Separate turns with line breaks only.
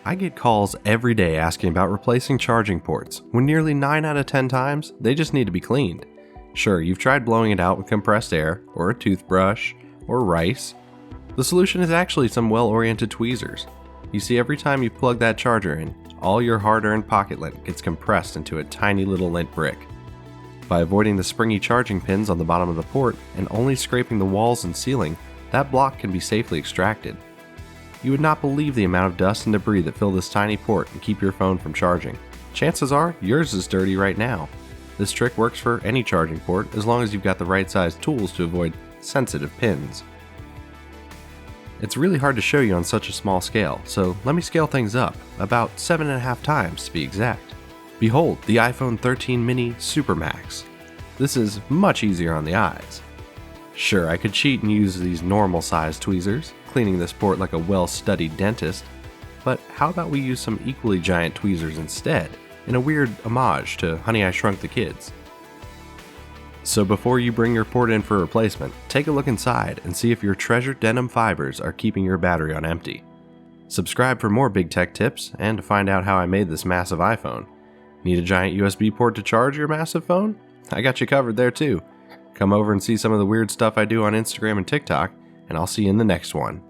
I get calls every day asking about replacing charging ports, when nearly 9 out of 10 times, they just need to be cleaned. Sure, you've tried blowing it out with compressed air, or a toothbrush, or rice. The solution is actually some well-oriented tweezers. You see, every time you plug that charger in, all your hard-earned pocket lint gets compressed into a tiny little lint brick. By avoiding the springy charging pins on the bottom of the port and only scraping the walls and ceiling, that block can be safely extracted. You would not believe the amount of dust and debris that fill this tiny port and keep your phone from charging. Chances are, yours is dirty right now. This trick works for any charging port as long as you've got the right sized tools to avoid sensitive pins. It's really hard to show you on such a small scale, so let me scale things up, about 7.5 times to be exact. Behold, the iPhone 13 mini Super Max. This is much easier on the eyes. Sure, I could cheat and use these normal sized tweezers, cleaning this port like a well-studied dentist, but how about we use some equally giant tweezers instead, in a weird homage to Honey, I Shrunk the Kids. So before you bring your port in for replacement, take a look inside and see if your treasured denim fibers are keeping your battery on empty. Subscribe for more big tech tips and to find out how I made this massive iPhone. Need a giant USB port to charge your massive phone? I got you covered there too. Come over and see some of the weird stuff I do on Instagram and TikTok, and I'll see you in the next one.